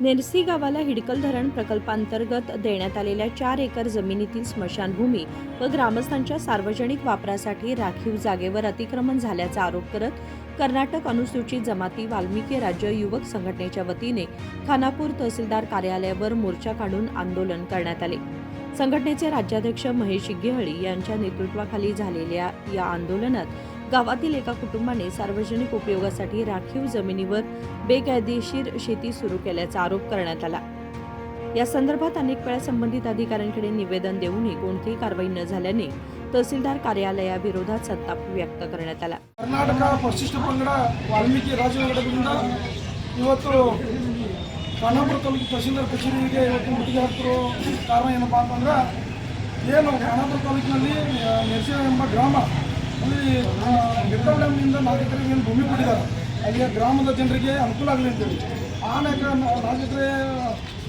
नेरसी गावाला हिडकल धरण प्रकल्पांतर्गत देण्यात आलेल्या 4 एकर जमिनीतील स्मशानभूमी व ग्रामस्थांच्या सार्वजनिक वापरासाठी राखीव जागेवर अतिक्रमण झाल्याचा आरोप करत कर्नाटक अनुसूचित जमाती वाल्मिकी राज्य युवक संघटनेच्या वतीने खानापूर तहसीलदार कार्यालयावर मोर्चा काढून आंदोलन करण्यात आले। संघटनेचे राज्याध्यक्ष महेश गिहळी यांच्या नेतृत्वाखाली झालेल्या या आंदोलनात गावातील एका कुटुंबाने सार्वजनिक उपयोगासाठी राखीव जमिनीवर बेकायदेशीर शेती सुरू केल्याचा आरोप करण्यात आला। या संदर्भात अनेक वेळा संबंधित अधिकाऱ्यांकडे निवेदन देऊनही कोणतीही कारवाई न झाल्याने तहसीलदार कार्यालयाविरोधात संताप व्यक्त करण्यात आला। कर्नाटक ಪರಿಶಿಷ್ಟ ಪಂಗಡ ವಾಲ್ಮೀಕಿ ರಾಜ್ಯದಿಂದ ಇವತ್ತು ಖಾನಾಪುರ ತಾಲೂಕು ತಹಸೀಲ್ದಾರ್ ಕಚೇರಿಗೆ ಇವತ್ತು ಮುತ್ತಿಗೆ ಹಾಕಿರೋ ಕಾರಣ ಏನಪ್ಪಾ ಅಂತಂದ್ರೆ ಏನು ಖಾನಾಪುರ ತಾಲೂಕಿನಲ್ಲಿ ನೆರಸಿ ಎಂಬ ಗ್ರಾಮ ಅಲ್ಲಿ ಗಿರ್ತಾವ್ ಡ್ಯಾಮ್ನಿಂದ 4 ಎಕರೆಗೆ ಏನು ಭೂಮಿ ಕೊಟ್ಟಿದ್ದಾರೆ, ಅಲ್ಲಿ ಗ್ರಾಮದ ಜನರಿಗೆ ಅನುಕೂಲ ಆಗಲಿ ಅಂತೇಳಿ ಆನೇಕ 4 ಎಕರೆ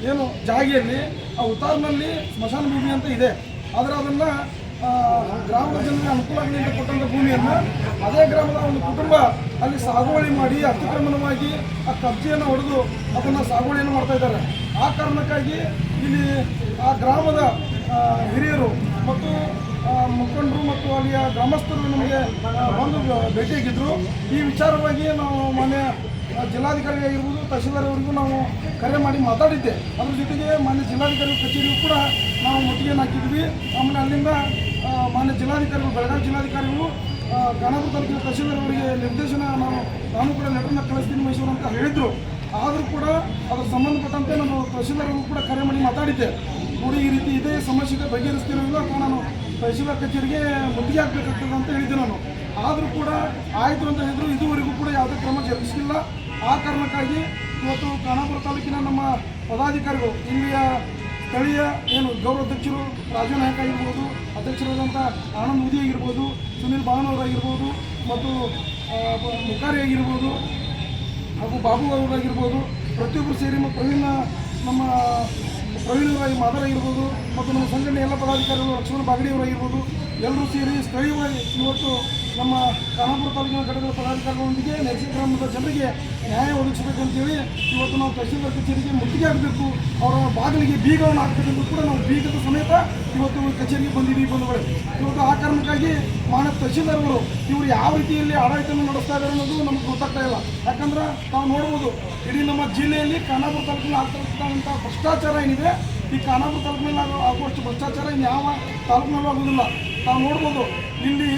ಏನು ಜಾಗೆಯಲ್ಲಿ ಆ ಉತ್ತಾರನಲ್ಲಿ ಸ್ಮಶಾನ ಭೂಮಿ ಅಂತ ಇದೆ, ಆದರೆ ಅದನ್ನು ಗ್ರಾಮದ ಜನರಿಗೆ ಅನುಕೂಲ ಆಗಲಿ ಅಂತ ಕೊಟ್ಟಂಥ ಭೂಮಿಯನ್ನು ಅದೇ ಗ್ರಾಮದ ಒಂದು ಕುಟುಂಬ ಅಲ್ಲಿ ಸಾಗುವಳಿ ಮಾಡಿ ಅತಿಕ್ರಮಣವಾಗಿ ಆ ಕಬ್ಜೆಯನ್ನು ಹೊಡೆದು ಅದನ್ನು ಸಾಗುವಳಿಯನ್ನು ಮಾಡ್ತಾ ಇದ್ದಾರೆ। ಆ ಕಾರಣಕ್ಕಾಗಿ ಇಲ್ಲಿ ಆ ಗ್ರಾಮದ ಹಿರಿಯರು ಮತ್ತು ಮುಖಂಡರು ಮತ್ತು ಅಲ್ಲಿಯ ಗ್ರಾಮಸ್ಥರು ನಮಗೆ ಬಂದು ಭೇಟಿಯಾಗಿದ್ದರು। ಈ ವಿಚಾರವಾಗಿ ನಾವು ಮಾನ್ಯ ಜಿಲ್ಲಾಧಿಕಾರಿಯಾಗಿರ್ಬೋದು ತಹಸೀಲ್ದಾರ್ ಅವರಿಗೂ ನಾವು ಕರೆ ಮಾಡಿ ಮಾತಾಡಿದ್ದೆ। ಅದ್ರ ಜೊತೆಗೆ ಮಾನ್ಯ ಜಿಲ್ಲಾಧಿಕಾರಿ ಕಚೇರಿಗೂ ಕೂಡ ನಾವು ಮುತ್ತಿಗೆಯನ್ನು ಹಾಕಿದ್ವಿ। ಆಮೇಲೆ ಅಲ್ಲಿಂದ ಮಾನ್ಯ ಜಿಲ್ಲಾಧಿಕಾರಿಗಳು ಬೆಳಗಾವಿ ಜಿಲ್ಲಾಧಿಕಾರಿಗಳು ಖಾನಾಪುರ ತಾಲೂಕಿನ ತಹಸೀಲ್ದಾರ್ ಅವರಿಗೆ ನಿರ್ದೇಶನ ನಾನು ಕೂಡ ಲೆಟರ್ನ ಕಳಿಸ್ತೀನಿ ಮೈಸೂರು ಅಂತ ಹೇಳಿದರು। ಆದರೂ ಕೂಡ ಅದರ ಸಂಬಂಧಪಟ್ಟಂತೆ ನಾನು ತಹಸೀಲ್ದಾರ್ ಅವರು ಕೂಡ ಕರೆ ಮಾಡಿ ಮಾತಾಡಿದ್ದೆ, ನೋಡಿ ಈ ರೀತಿ ಇದೇ ಸಮಸ್ಯೆಗೆ ಬಗೆಹರಿಸ್ತಿರೋದಿಲ್ಲ ಅಥವಾ ನಾನು ತಹಸೀಲ್ದಾರ್ ಕಚೇರಿಗೆ ಮುತ್ತಿಗೆ ಹಾಕಬೇಕಾಗ್ತದೆ ಅಂತ ಹೇಳಿದ್ದೆ ನಾನು। ಆದರೂ ಕೂಡ ಆಯಿತು ಅಂತ ಹೇಳಿದ್ರು, ಇದುವರೆಗೂ ಕೂಡ ಯಾವುದೇ ಕ್ರಮ ಜರುಗಿಸಿಲ್ಲ। ಆ ಕಾರಣಕ್ಕಾಗಿ ಇವತ್ತು ಖಾನಾಪುರ ತಾಲೂಕಿನ ನಮ್ಮ ಪದಾಧಿಕಾರಿಗಳು ಇಲ್ಲಿಯ ಸ್ಥಳೀಯ ಏನು ಗೌರವಾಧ್ಯಕ್ಷರು ರಾಜು ನಾಯಕ ಆಗಿರ್ಬೋದು, ಅಧ್ಯಕ್ಷರಾದಂಥ ಆನಂದ್ ಉದಿ ಆಗಿರ್ಬೋದು, ಸುನೀಲ್ ಭಾವನವರಾಗಿರ್ಬೋದು ಮತ್ತು ಮುಖಾರಿ ಆಗಿರ್ಬೋದು ಹಾಗೂ ಬಾಬು ಅವರಾಗಿರ್ಬೋದು, ಪ್ರತಿಯೊಬ್ಬರು ಸೇರಿ ಮತ್ತು ನಮ್ಮ ಪ್ರವೀಣರಾಗಿ ಮಾದರಾಗಿರ್ಬೋದು ಮತ್ತು ನಮ್ಮ ಸಂಘಟನೆ ಎಲ್ಲ ಪದಾಧಿಕಾರಿಗಳು ಲಕ್ಷ್ಮಣ ಬಾಗಡಿಯವರಾಗಿರ್ಬೋದು ಎಲ್ಲರೂ ಸೇರಿ ಸ್ಥಳೀಯವಾಗಿ ಇವತ್ತು ನಮ್ಮ ಖಾನಾಪುರ ತಾಲೂಕಿನ ಘಟಕದ ಪದಾಧಿಕಾರಿಗಳೊಂದಿಗೆ ನೆರಸಿ ಗ್ರಾಮದ ಜನರಿಗೆ ನ್ಯಾಯ ಒದಗಿಸಬೇಕಂತೇಳಿ ಇವತ್ತು ನಾವು ತಹಸೀಲ್ದಾರ್ ಕಚೇರಿಗೆ ಮುತ್ತಿಗೆ ಹಾಕಬೇಕು, ಅವರ ಬಾಗಿಲಿಗೆ ಬೀಗವನ್ನು ಹಾಕಬೇಕೆಂದು ಕೂಡ ನಾವು ಬೀಗದ ಸಮೇತ ಇವತ್ತು ಕಚೇರಿಗೆ ಬಂದಿದ್ದೀವಿ ಬಂಧುಗಳೇ। ಇವತ್ತು ಆ ಕಾರಣಕ್ಕಾಗಿ ಮಾನ್ಯ ತಹಸೀಲ್ದಾರ್ ಅವರು ಇವರು ಯಾವ ರೀತಿಯಲ್ಲಿ ಆಡಳಿತವನ್ನು ನಡೆಸ್ತಾ ಇದ್ದಾರೆ ಅನ್ನೋದು ನಮಗೆ ಗೊತ್ತಾಗ್ತಾ ಇಲ್ಲ। ಯಾಕಂದ್ರೆ ನಾವು ನೋಡ್ಬೋದು ಇಡೀ ನಮ್ಮ ಜಿಲ್ಲೆಯಲ್ಲಿ ಖಾನಾಪುರ ತಾಲೂಕಿನಲ್ಲಿ ಆಗ್ತಿರ್ತಕ್ಕಂಥ ಭ್ರಷ್ಟಾಚಾರ ಏನಿದೆ, ಈ ಖಾನಾಪುರ ತಾಲೂಕಿನಲ್ಲಿ ಆಗುವಷ್ಟು ಭ್ರಷ್ಟಾಚಾರ ಯಾವ ತಾಲೂಕಿನಲ್ಲೂ ಆಗೋದಿಲ್ಲ। ನಾವು ನೋಡ್ಬೋದು ಇಲ್ಲಿ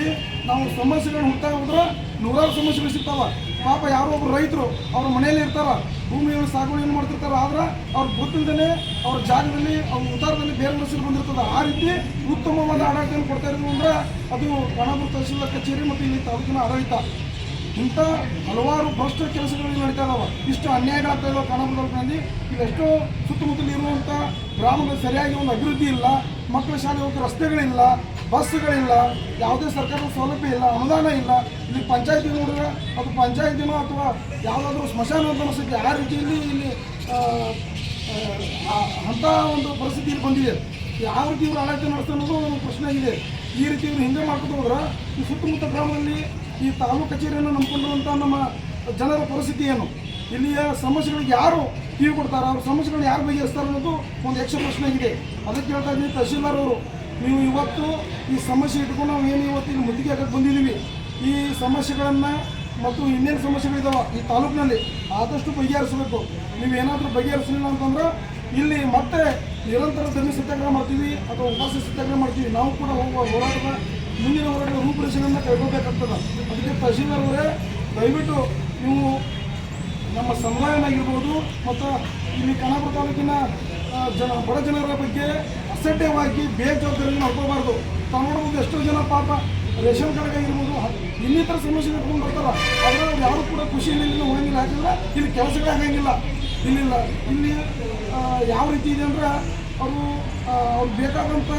ನಾವು ಸಮಸ್ಯೆಗಳನ್ನ ಹುಡ್ತಾ ಹೋದ್ರೆ ನೂರಾರು ಸಮಸ್ಯೆಗಳು ಸಿಗ್ತಾವೆ। ಪಾಪ ಯಾರೋ ಒಬ್ಬರು ರೈತರು ಅವ್ರ ಮನೆಯಲ್ಲಿ ಇರ್ತಾರೆ, ಭೂಮಿಯನ್ನು ಸಾಗುವಳಿಯನ್ನು ಮಾಡ್ತಿರ್ತಾರೆ, ಆದ್ರೆ ಅವ್ರ ಗೊತ್ತಿಲ್ಲದೇ ಅವ್ರ ಜಾಗದಲ್ಲಿ ಅವ್ರ ಉತ್ತಾರದಲ್ಲಿ ಬೇರೆ ಮನಸ್ಸಲ್ಲಿ ಬಂದಿರ್ತದೆ। ಆ ರೀತಿ ಉತ್ತಮವಾದ ಆಡಳಿತವನ್ನು ಕೊಡ್ತಾ ಇರೋದು ಅಂದರೆ ಅದು ಖಾನಾಪುರ ತಹಸೀಲ್ದಾರ್ ಕಚೇರಿ ಮತ್ತು ಇಲ್ಲಿ ತಾಲೂಕಿನ ಆಡಳಿತ। ಇಂಥ ಹಲವಾರು ಭ್ರಷ್ಟ ಕೆಲಸಗಳು ನಡೀತಾ ಇದಾವೆ, ಇಷ್ಟು ಅನ್ಯಾಯಗಳಾಗ್ತಾ ಇದಾವೆ ಖಾನಾಪುರ ತಾಲೂಕಿನಲ್ಲಿ। ಇಲ್ಲೆಷ್ಟೋ ಸುತ್ತಮುತ್ತಲು ಇರುವಂಥ ಗ್ರಾಮದಲ್ಲಿ ಸರಿಯಾಗಿ ಒಂದು ಅಭಿವೃದ್ಧಿ ಇಲ್ಲ, ಮಕ್ಕಳ ಶಾಲೆ ಹೋಗೋ ರಸ್ತೆಗಳಿಲ್ಲ, ಬಸ್ಗಳಿಲ್ಲ, ಯಾವುದೇ ಸರ್ಕಾರದ ಸೌಲಭ್ಯ ಇಲ್ಲ, ಅನುದಾನ ಇಲ್ಲ। ಇಲ್ಲಿ ಪಂಚಾಯತಿ ನೋಡಿದ್ರೆ ಅದು ಪಂಚಾಯತಿನೋ ಅಥವಾ ಯಾವುದಾದ್ರೂ ಸ್ಮಶಾನ ಅಂತ ಅನಿಸುತ್ತೆ, ಆ ರೀತಿಯಲ್ಲಿ ಇಲ್ಲಿ ಅಂಥ ಒಂದು ಪರಿಸ್ಥಿತಿಯಲ್ಲಿ ಬಂದಿದೆ। ಯಾವ ರೀತಿ ಇವರು ಆಡಳಿತ ನಡೆಸ್ತಾ ಅನ್ನೋದು ಒಂದು ಪ್ರಶ್ನೆ ಆಗಿದೆ। ಈ ರೀತಿ ಇವರು ಹಿಂಗೆ ಮಾಡ್ಕೊಂಡು ಹೋದ್ರೆ ಈ ಸುತ್ತಮುತ್ತ ಗ್ರಾಮದಲ್ಲಿ ಈ ತಾಲೂಕು ಕಚೇರಿಯನ್ನು ನಂಬಿಕೊಂಡಿರುವಂಥ ನಮ್ಮ ಜನರ ಪರಿಸ್ಥಿತಿ ಏನು, ಇಲ್ಲಿಯ ಸಮಸ್ಯೆಗಳಿಗೆ ಯಾರು ಕಿವಿ ಕೊಡ್ತಾರೆ, ಅವ್ರ ಸಮಸ್ಯೆಗಳನ್ನ ಯಾರು ಬಗೆಹರಿಸ್ತಾರೆ ಅನ್ನೋದು ಒಂದು ಯಕ್ಷ ಪ್ರಶ್ನೆ ಆಗಿದೆ। ಅದಕ್ಕೆ ಹೇಳ್ತಾ ಇದ್ದೀನಿ ತಹಸೀಲ್ದಾರ್ ಅವರು, ನೀವು ಇವತ್ತು ಈ ಸಮಸ್ಯೆ ಇಟ್ಕೊಂಡು ನಾವು ಏನು ಇವತ್ತು ಇಲ್ಲಿ ಮುತ್ತಿಗೆ ಹಾಕಕ್ಕೆ ಬಂದಿದ್ದೀವಿ, ಈ ಸಮಸ್ಯೆಗಳನ್ನು ಮತ್ತು ಇನ್ನೇನು ಸಮಸ್ಯೆಗಳಿದ್ದಾವೆ ಈ ತಾಲೂಕಿನಲ್ಲಿ ಆದಷ್ಟು ಬಗೆಹರಿಸಬೇಕು। ನೀವು ಏನಾದರೂ ಬಗೆಹರಿಸಲಿಲ್ಲ ಅಂತಂದ್ರೆ ಇಲ್ಲಿ ಮತ್ತೆ ನಿರಂತರ ಧರಣಿ ಸತ್ಯಾಗ್ರಹ ಮಾಡ್ತೀವಿ ಅಥವಾ ಉಪವಾಸ ಸತ್ಯಾಗ್ರಹ ಮಾಡ್ತೀವಿ। ನಾವು ಕೂಡ ಹೋಗುವ ಹೋರಾಟದ ಮುಂದಿನ ಹೋರಾಟದ ರೂಪುರೇಷೆಗಳನ್ನು ಕೈಗೊಳ್ಳಬೇಕಾಗ್ತದೆ। ಅದಕ್ಕೆ ತಹಸೀಲ್ದಾರ್ ಅವರೇ ದಯವಿಟ್ಟು ನೀವು ನಮ್ಮ ಸಮುದಾಯನಾಗಿರ್ಬೋದು ಮತ್ತು ಇಲ್ಲಿ ಖಾನಾಪುರ ತಾಲೂಕಿನ ಬಡ ಜನರ ಬಗ್ಗೆ ಅಸಡ್ಯವಾಗಿ ಬೇಜವಾಬ್ದಾರಿಯನ್ನು ನಡ್ಕೋಬಾರ್ದು। ತಾವು ನೋಡ್ಬೋದು ಎಷ್ಟೋ ಜನ ಪಾಪ ರೇಷನ್ ಕಾರ್ಡ್ ಆಗಿರ್ಬೋದು ಇನ್ನಿತರ ಸಮಸ್ಯೆ ಇಟ್ಕೊಂಡು ಬರ್ತಾರೆ, ಆದರೆ ಅವ್ರು ಯಾರು ಕೂಡ ಖುಷಿಯಿಂದ ಇಲ್ಲಿ ಹೋಗಂಗಿಲ್ಲ, ಯಾಕಂದ್ರೆ ಇಲ್ಲಿ ಕೆಲಸಗಳೇ ಆಗಂಗಿಲ್ಲ ಇಲ್ಲಿಲ್ಲ। ಇಲ್ಲಿ ಯಾವ ರೀತಿ ಇದೆ ಅಂದರೆ ಅವ್ರಿಗೆ ಬೇಕಾದಂಥ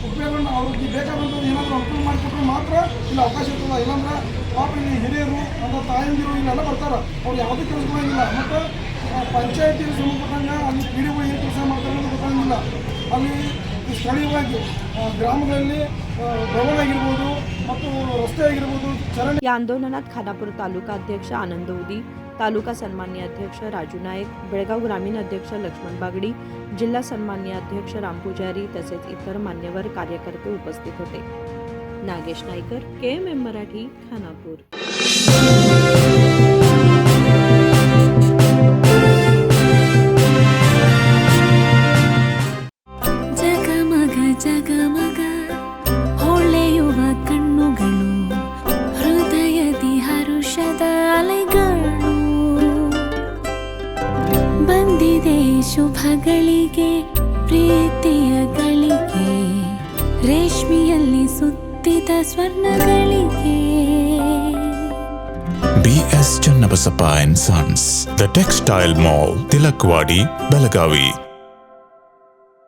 ಉಪಯೋಗವನ್ನು ಅವ್ರಿಗೆ ಬೇಕಾದಂಥ ಏನಾದರೂ ಅನುಕೂಲ ಮಾಡಿಕೊಟ್ರೆ ಮಾತ್ರ ಇಲ್ಲಿ ಅವಕಾಶ ಇರ್ತದೆ, ಇಲ್ಲಾಂದ್ರೆ ಪಾಪ ಇಲ್ಲಿ ಹಿರಿಯರು ಅಂತ ತಾಯಂದಿರು ಇಲ್ಲೆಲ್ಲ ಬರ್ತಾರೆ, ಅವ್ರು ಯಾವುದೇ ಕೆಲಸಗಳಾಗಿಲ್ಲ। ಮತ್ತು ಪಂಚಾಯತಿಗೆ ಸಂಬಂಧಪಟ್ಟಂಗೆ ಅಲ್ಲಿ ಪೀಡಿಗಳು ಏನು ಕೆಲಸ ಮಾಡ್ತಾರೆ ಅನ್ನೋದು ಗೊತ್ತಾಗಿಲ್ಲ। ಅಲ್ಲಿ ಸ್ಥಳೀಯವಾಗಿ ಗ್ರಾಮಗಳಲ್ಲಿ ಭವನ ಆಗಿರ್ಬೋದು ಮತ್ತು ರಸ್ತೆ ಆಗಿರ್ಬೋದು ಚರಂಡಿ। या आंदोलनात खानापूर तालुका अध्यक्ष आनंद उदी, तालुका सन्मान्य अध्यक्ष राजू नाईक, बेळगाव ग्रामीण अध्यक्ष लक्ष्मण बागडी, जिल्हा सन्मान्य अध्यक्ष राम पुजारी तसेच इतर मान्यवर कार्यकर्ते उपस्थित होते. नागेश नाईकर, KMM मराठी, खानापूर. ಜಗಮಗ ಜಗಮಗ ಹೊಳೆಯುವ ಕಣ್ಣುಗಳು, ಹೃದಯದಿ ಹರುಷದ ಅಲೆಗಳು. ಬಂದಿದೆ ಶುಭಗಳಿಗೆ, ಪ್ರೀತಿಯ ಗಳಿಗೆ, ರೇಷ್ಮೆಯಲ್ಲಿ ಸುತ್ತಿದ ಸ್ವರ್ಣಗಳಿಗೆ. BS Channabasappa and Sons, The Textile Mall, Tilakvadi, Belagavi.